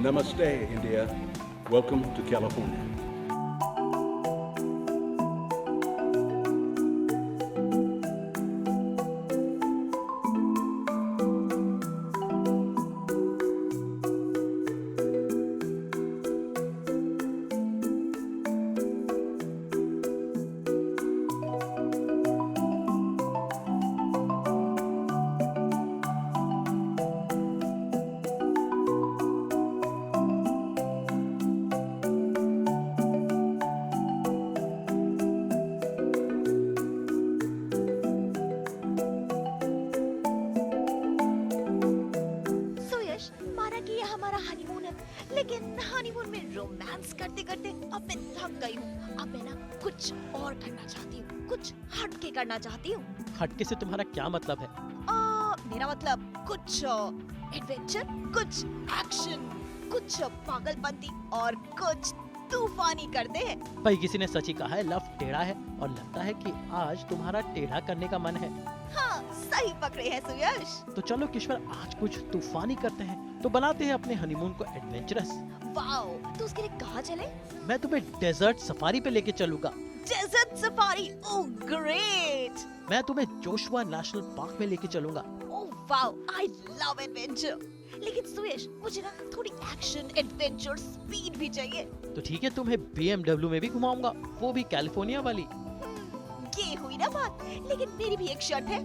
Namaste, India. Welcome to California. लेकिन honeymoon में romance करते करते अब मैं थक गई हूँ। अब मैं ना कुछ और करना चाहती हूँ, कुछ हटके करना चाहती हूँ। हटके से तुम्हारा क्या मतलब है? मेरा मतलब कुछ एडवेंचर, कुछ एक्शन, कुछ पागलपंती और कुछ तूफानी करते हैं। भाई किसी ने सच ही कहा है, लव टेढ़ा है और लगता है कि आज तुम्हारा टेढ़ा करने का मन है। हाँ, सही पकड़े हैं सुयश। तो चलो किश्वर, आज कुछ तूफानी करते हैं। तो बनाते हैं अपने हनीमून को एडवेंचरस। वाओ, तो उसके लिए कहाँ चले? मैं तुम्हें डेजर्ट सफारी पे लेके चलूंगा। Desert safari, oh great. मैं तुम्हें जोशुआ नेशनल पार्क में लेके चलूंगा। Oh wow, I love adventure. लेकिन सुयश, मुझे ना थोड़ी एक्शन, एडवेंचर, स्पीड भी चाहिए। तो ठीक है, तुम्हें BMW में भी घुमाऊंगा, वो भी कैलिफोर्निया वाली। ये हुई ना बात। लेकिन मेरी भी एक शर्त है,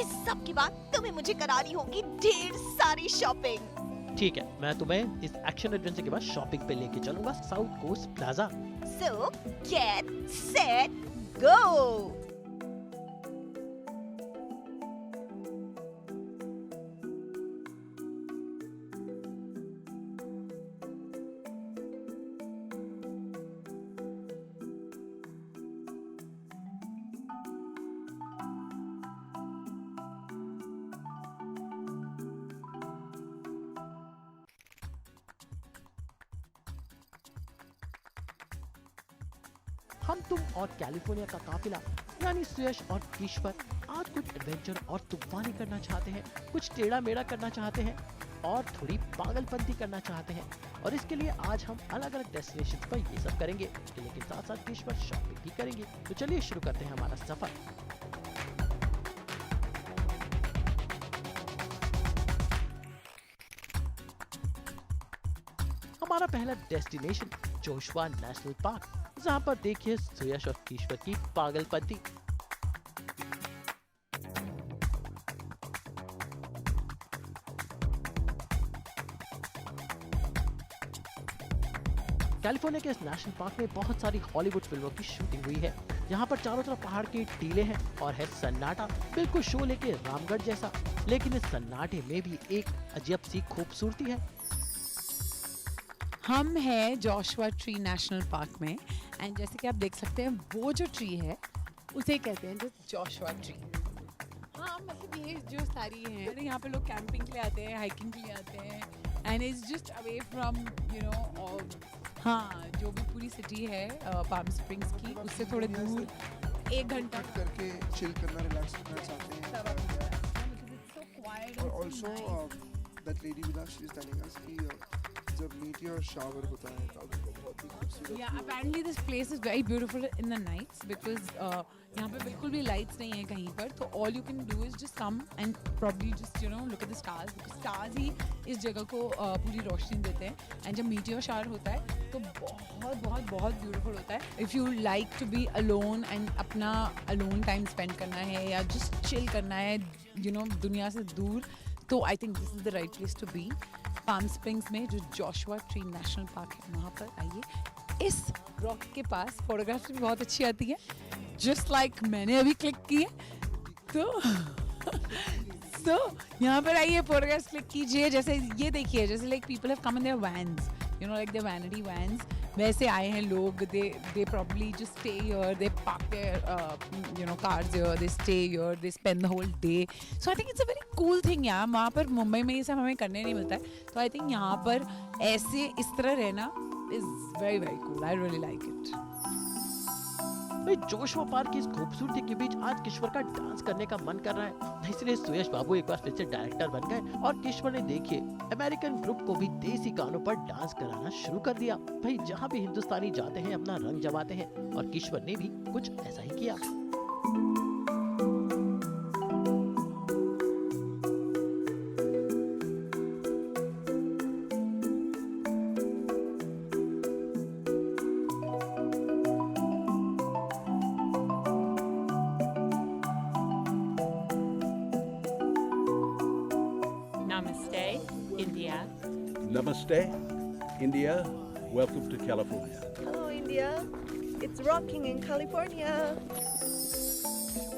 इस सब के बाद तुम्हें मुझे करानी होगी ढेर सारी शॉपिंग। ठीक है, मैं तुम्हें इस एक्शन एडवेंचर के बाद शॉपिंग पे लेके चलूंगा, South Coast Plaza. So get set go। हम तुम और कैलिफोर्निया का काफिला यानी सुयश और ईश्वर आज कुछ एडवेंचर और तूफानी करना चाहते हैं, कुछ टेढ़ा मेढ़ा करना चाहते हैं और थोड़ी पागलपंती करना चाहते हैं। और इसके लिए आज हम अलग अलग डेस्टिनेशन पर ये सब करेंगे, लेकिन साथ साथ ईश्वर शॉपिंग भी करेंगे। तो चलिए शुरू करते हैं हमारा सफर। हमारा पहला डेस्टिनेशन जोशुआ नेशनल पार्क, जहाँ पर देखिए सुयश और ईश्वर की पागलपंती। कैलिफोर्निया के इस नेशनल पार्क में बहुत सारी हॉलीवुड फिल्मों की शूटिंग हुई है। यहाँ पर चारों तरफ पहाड़ के टीले हैं और है सन्नाटा, बिल्कुल शोले के रामगढ़ जैसा। लेकिन इस सन्नाटे में भी एक अजब सी खूबसूरती है। हम हैं जोशुआ ट्री नेशनल पार्क में एंड जैसे कि आप देख सकते हैं वो जो ट्री है उसे कहते हैं जो जोशुआ ट्री। हाँ, मतलब ये जो सारी हैं यहाँ पे लोग कैंपिंग के लिए आते हैं, हाइकिंग के लिए आते हैं and it's just away from हाँ, जो भी पूरी सिटी है पाम स्प्रिंग्स की, उससे थोड़े दूर 1 घंटा करके चिल करना, रिलैक्स करना चाहते हैं। और also that lady with us is telling us कि जब मीटियोर शावर होता है तब बहुत ही खूबसूरत। Yeah, apparently this place is very beautiful in the nights because यहाँ पे बिल्कुल भी lights नहीं है कहीं पर, तो all you can do is just come and probably just look at the stars because stars ही इस जगह को पूरी रोशनी देते हैं। and जब meteor shower होता है तो बहुत बहुत बहुत beautiful होता है। if you like to be alone and अपना alone time spend करना है या just chill करना है दुनिया से दूर, तो I think this is the right place to be। Palm springs में जो जोशुआ ट्री नेशनल पार्क है वहाँ पर आइए। इस रॉक के पास फोटोग्राफ्स भी बहुत अच्छी आती है, जस्ट लाइक मैंने अभी क्लिक की है। तो यहाँ पर आइए, फोटोग्राफ्स क्लिक कीजिए। जैसे ये देखिए, जैसे like people have come in their vans, like the vanity vans, वैसे आए हैं लोग। they probably just stay here, they park their cars here, they stay here, they spend the whole day. So I think it's a very cool thing यार। वहाँ पर मुंबई में ये सब हमें करने नहीं मिलता है, तो I think यहाँ पर ऐसे इस तरह रहना is very very cool. I really like it. भाई जोशवा पार्क की इस खूबसूरती के बीच आज किश्वर का डांस करने का मन कर रहा है, इसलिए सुयश बाबू एक बार फिर से डायरेक्टर बन गए और किश्वर ने देखिए अमेरिकन ग्रुप को भी देसी गानों पर डांस कराना शुरू कर दिया। भाई जहाँ भी हिंदुस्तानी जाते हैं अपना रंग जमाते हैं और किश्वर ने भी कुछ ऐसा ही किया। Namaste, India. Namaste, India. Welcome to California. Hello, India. It's rocking in California.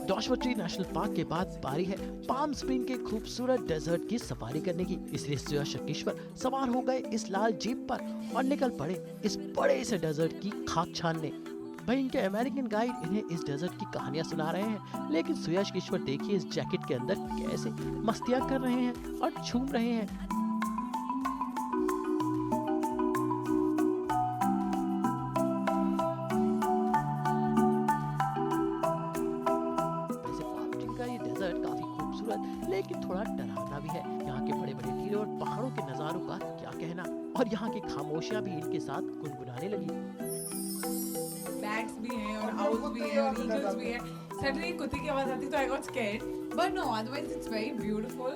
Joshua tree national park के बाद बारी है पाम स्प्रिंग के खूबसूरत डेजर्ट की सफारी करने की, इसलिए सुयश और किश्वर सवार हो गए इस लाल जीप पर और निकल पड़े इस बड़े से डेजर्ट की खाक छानने। भाई इनके अमेरिकन गाइड इन्हें इस डेजर्ट की कहानियां सुना रहे हैं, लेकिन सुयश किश्वर देखिए इस जैकेट के अंदर कैसे मस्तियां कर रहे हैं और झूम रहे हैं। लेकिन थोड़ा डरावना भी है, यहाँ के बड़े बड़े टीले और पहाड़ों के नजारों का क्या कहना, और यहाँ की खामोशियाँ भी इनके साथ गुनगुनाने लगी। बैट्स भी हैं और आउल्स भी हैं और ईगल्स भी हैं। सडनली कुत्ते की आवाज आती तो I got scared, but no otherwise it's very beautiful.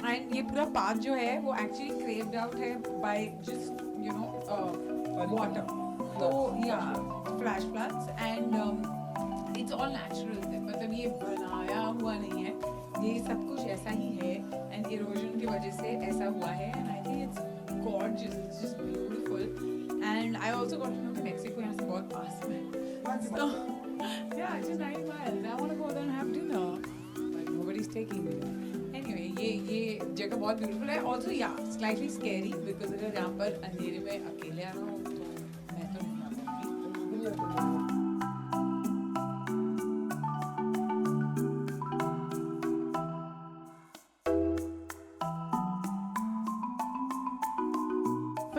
And ये पूरा पाथ जो है वो एक्चुअली क्रेव्ड आउट है by just you know water, तो या flash floods and it's all natural, मतलब ये बनाया हुआ नहीं है, ये सब कुछ ऐसा ही है एंड इरोजन की वजह से ऐसा हुआ है। And I think it's gorgeous, it's just beautiful. And I also got to know कि मेक्सिको यहाँ से बहुत पास में है, सो yeah, it's just 9 miles. I want to go there and have dinner, but nobody's taking me. Anyway, ये जगह बहुत beautiful है। Also, yeah, slightly scary because अगर यहाँ पर अंधेरे में अकेले आना हो तो मैं तो नहीं आ सकती।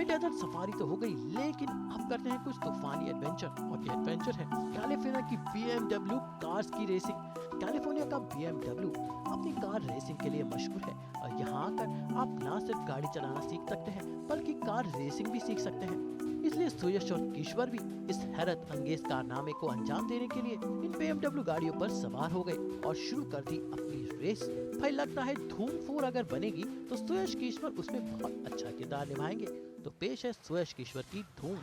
डेजर्ट सफारी तो हो गई, लेकिन अब करते हैं कुछ तूफानी एडवेंचर, और ये एडवेंचर है कैलिफोर्निया की BMW कार्स की रेसिंग। कैलिफोर्निया का BMW अपनी कार रेसिंग के लिए मशहूर है और यहाँ आकर आप न सिर्फ गाड़ी चलाना सीख सकते हैं बल्कि कार रेसिंग भी सीख सकते हैं। इसलिए सुयश और किश्वर भी इस हैरत अंगेज कारनामे को अंजाम देने के लिए इन BMW गाड़ियों पर सवार हो गए और शुरू कर दी अपनी रेस। भाई लगता है धूम 4 अगर बनेगी तो सुयश किश्वर उसमें बहुत अच्छा किरदार निभाएंगे। तो पेश है सुयश किश्वर की धूम।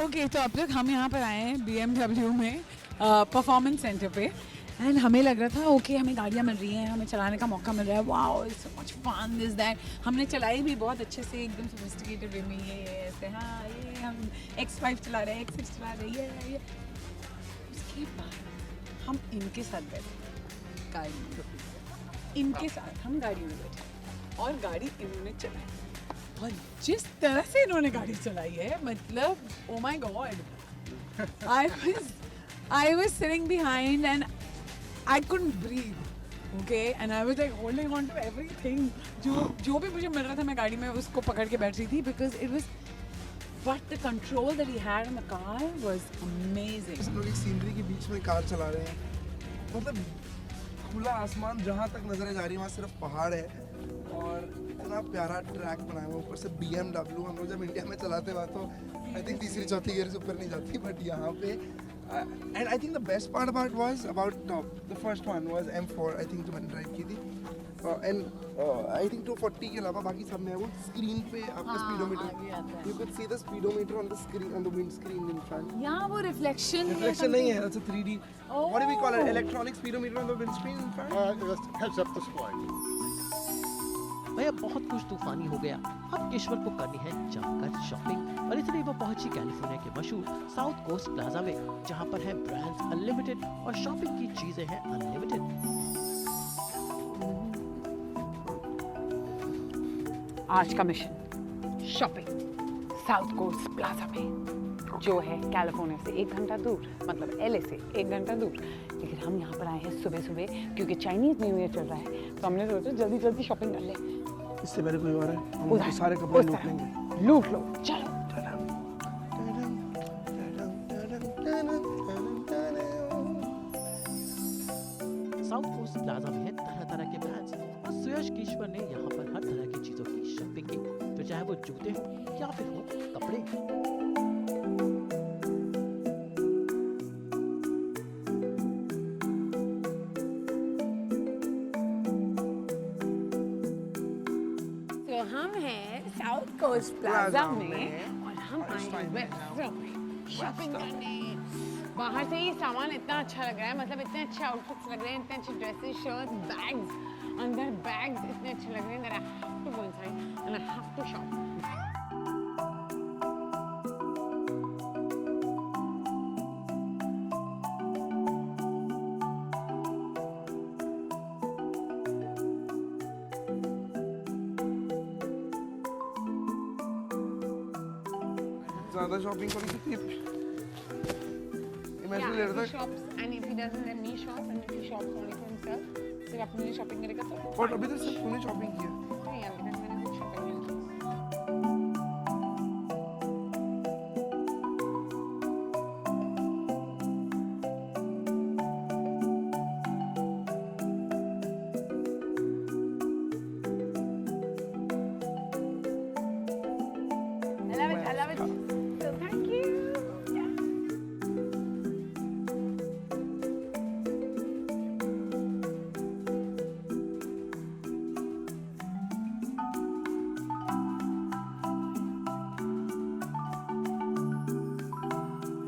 ओके तो अब तक हम यहाँ पर आए हैं BMW में परफॉर्मेंस सेंटर पे, एंड हमें लग रहा था ओके हमें गाड़ियाँ मिल रही हैं, हमें चलाने का मौका मिल रहा है, wow it's so much fun this that. हमने चलाई भी बहुत अच्छे से, एकदम सोफिस्टिकेटेड वे में, ये ऐसे हाँ ये हम X5 चला रहे हैं, X6 चला रहे हैं, ये उसके बाद हम इनके साथ बैठे गाड़ी में, इनके साथ हम गाड़ी में बैठे और गाड़ी इन्होंने चलाई, और जिस तरह से इन्होंने गाड़ी चलाई है मतलब oh my God, I was sitting behind and I couldn't breathe, okay, and I was like holding on to everything, जो भी मुझे मिल रहा था मैं गाड़ी में उसको पकड़ के बैठ रही थी, because it was but the control that he had on the car was amazing. हम लोग एक सीनरी के बीच में कार चला रहे हैं, मतलब खुला आसमान, जहाँ तक नजरें जा रही है वहाँ सिर्फ पहाड़ है और इतना प्यारा ट्रैक बनाया हुआ, ऊपर से BMW। हम लोग जब इंडिया में चलाते हुआ तो आई थिंक तीसरी चौथी गियर से ऊपर नहीं जाती, बट यहाँ पे and I think the best part about the first one was M4, I think जो मैंने ड्राइव की थी, एंड आई थिंक 240 के अलावा बाकी सब में वो स्क्रीन पे आपका speedometer, you could see the speedometer on the screen, on the wind screen in front. यहाँ वो रिफ्लेक्शन नहीं है, it's a 3D, what do we call it, electronic speedometer on the windscreen in front? Heads-up display. भैया बहुत कुछ तूफानी हो गया, अब किश्वर को करनी है जमकर शॉपिंग और इसलिए वो पहुंची कैलिफोर्निया के मशहूर साउथ कोस्ट प्लाजा में, जहां पर है ब्रांड्स अनलिमिटेड और शॉपिंग की चीजें हैं अनलिमिटेड। आज का mission shopping South Coast Plaza में, जो है कैलिफोर्निया से 1 घंटा दूर, मतलब LA से 1 घंटा दूर। लेकिन हम यहाँ पर आए हैं सुबह सुबह क्योंकि चाइनीज न्यू ईयर चल रहा है, तो हमने सोचा जल्दी जल्दी शॉपिंग कर ले। इससे पहले कोई और है, हम उधर, उसके सारे कपड़े उस लूट तरफ। लेंगे। लूट लो, चलो। साउथ कोस्ट प्लाजा में है तरह तरह के ब्रांड्स और सुयश किश्वर ने यहाँ पर हर तरह की चीजों की शॉपिंग की, फिर चाहे वो जूते हो या फिर हो कपड़े। तो हम हैं साउथ कोस्ट प्लाजा में और हम आए हैं वेस्टर्न में शॉपिंग करने। बाहर से ही सामान इतना अच्छा लग रहा है, मतलब इतने अच्छे आउटफिट्स लग रहे हैं, इतने अच्छे ड्रेसेस, शर्ट्स, बैग्स, अंदर बैग्स इतने अच्छे लग रहे हैं that I have to go inside and I have to shop. ज़्यादा शॉपिंग करी कितनी? मैं Yeah, ले if रहा he था। shops and if he doesn't let me shop and if he shops only for himself, सिर्फ अपने लिए शॉपिंग करेगा तो और अभी तक सिर्फ तूने शॉपिंग की है। नहीं, अभी तक मैंने कुछ शॉपिंग नहीं की। I love it. So thank you. Yeah.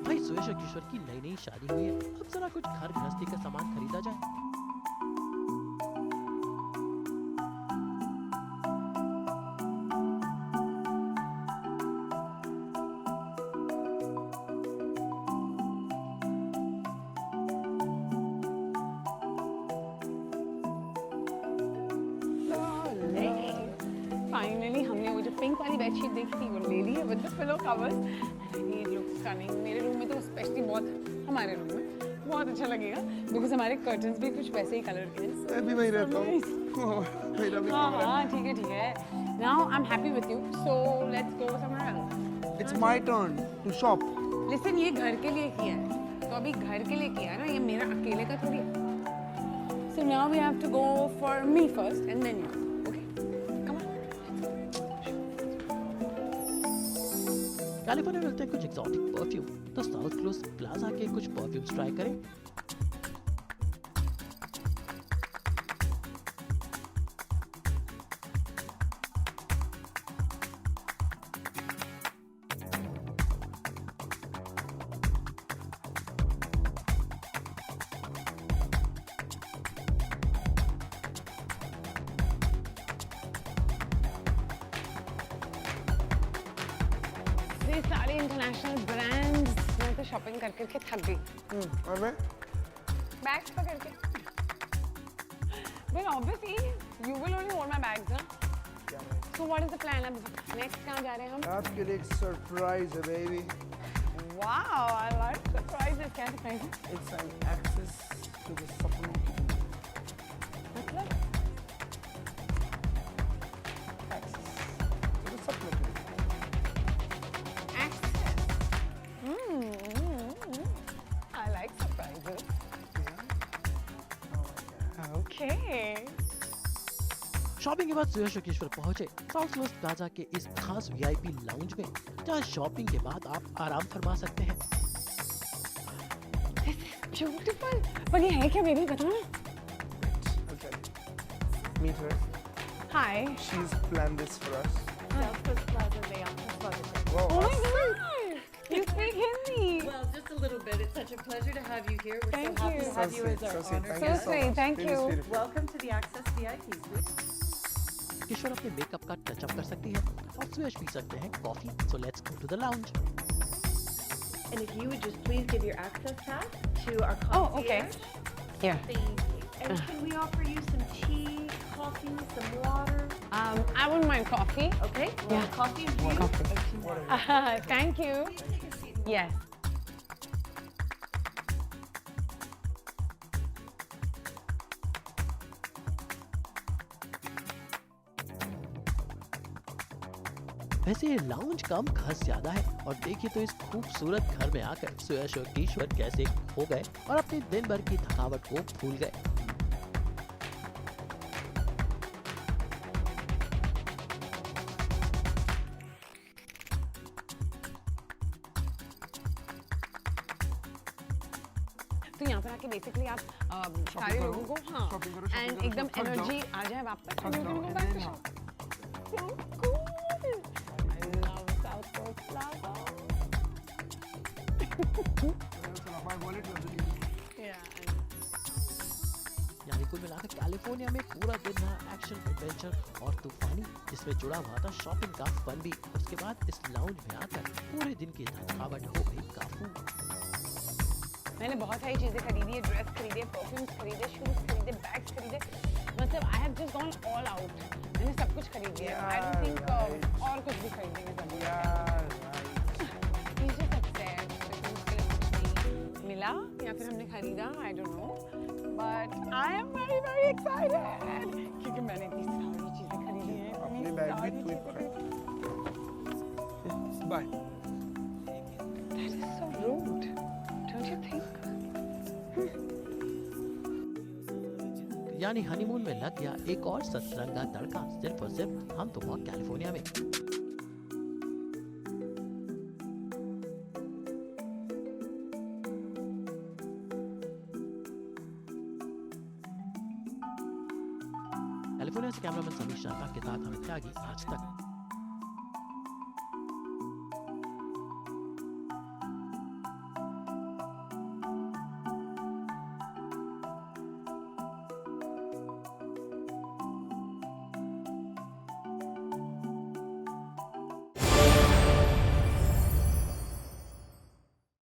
भाई सुयश और किशोर की नई नई शादी हुई है, अब जरा कुछ घर गृहस्थी का सामान खरीदा जाए। फाइनली हमने वो जो पिंक वाली बेडशीट देखी थी वो ले ली है विद द पिलो कवर्स। ये लुक स्टनिंग। मेरे रूम में तो स्पेशली बहुत, हमारे रूम में बहुत अच्छा लगेगा बिकॉज हमारे कर्टन्स भी कुछ वैसे ही कलर के हैं। मैं भी वहीं रहता हूँ। मेरा भी हाँ कमरा है। हाँ ठीक है ठीक है। Now I am happy with you, so let's go somewhere else. It's my turn to shop. Listen, ये घर के लिए किया है, तो अभी घर के लिए किया है ना, ये मेरा अकेले का थोड़ी है। So now we have to go for me first and then you. Okay? Come on. California में मिलते हैं कुछ एग्जॉटिक परफ्यूम, तो साउथ कोस्ट प्लाजा के कुछ परफ्यूम्स ट्राई करें। ये सारे इंटरनेशनल ब्रांड्स मैं तो शॉपिंग कर करके थक गई। और मैं बैग्स पकड़ के। Well, obviously, you will only hold my bags, huh? So what is the plan? अब next कहाँ जा रहे हैं हम? आपके लिए एक सरप्राइज है baby. Wow, I like surprises. क्या surprise है? It's an access to the supplement. मतलब? Access to the supplement. Access. I like surprises. Okay. Shopping के बाद सुयश और किशोर पहुंचे साउथ कोस्ट प्लाजा के इस खास वीआईपी लाउंज में, जहां शॉपिंग के बाद आप आराम फरमा सकते हैं। Beautiful. पर ये है क्या बेबी, बताओ ना। Okay. Meet her. Hi. She's planned this for us. South Coast Plaza, they also love it. Wow. Oh my God. You speak Hindi. Well, just a little bit. It's such a pleasure to have you here. We're Thank so happy you. to So have you sweet, as our so sweet. honor. Thank So you so sweet, much. thank It is you. beautiful. Welcome to the Access VIP Suite. किशोर अपने makeup का touch-up कर सकती है और सुयश पी सकते हैं coffee. So let's go to the lounge. And if you would just please give your access pass to our Oh, concierge. okay. Here. Thank you. And can we offer you some tea, coffee, some water? I wouldn't mind coffee. Okay. Yeah. Coffee and tea. Coffee. Thank you. Yes. वैसे ये lounge कम खस ज्यादा है और देखिए तो इस खूबसूरत घर में आकर सुयश और किशोर कैसे खो गए और अपनी दिन भर की थकावट को भूल गए। तो यहाँ पर आके बेसिकली आप सारे लोगों को हाँ एंड एकदम एनर्जी आ जाए वापस। थक जाओ, and then हाँ। So cool. I love South Coast Plaza. My wallet was really- Yeah. यानी कुल मिलाकर कैलिफोर्निया में पूरा दिन रहा एक्शन, एडवेंचर और तूफानी, जिसमें जुड़ा हुआ था शॉपिंग का फन भी। उसके बाद इस लाउंज में आकर पूरे दिन की थकावट हो गई काफू। मैंने बहुत सारी चीजें खरीदी है, ड्रेस खरीदे, परफ्यूम्स खरीदे, शूज खरीदे, बैग्स खरीदे, मतलब I have just gone all out. मैंने सब कुछ खरीद लिया। आई डोंट थिंक और कुछ भी खरीदेंगे सब। He's just upset because उसके लिए कुछ नहीं मिला या फिर हमने खरीदा, I don't know, but I am very very excited क्योंकि मैंने इतनी सारी चीजें खरीदी हैं। अपने इतनी बैग सारी में चीजें खरीदी। Bye. That is so rude, don't you think? यानी हनीमून में लग गया एक और सतरंगा तड़का, सिर्फ और सिर्फ हम तो वहाँ कैलिफोर्निया में। कैलिफोर्निया से कैमरामैन समीर शाह के साथ अमित त्यागी, आज तक।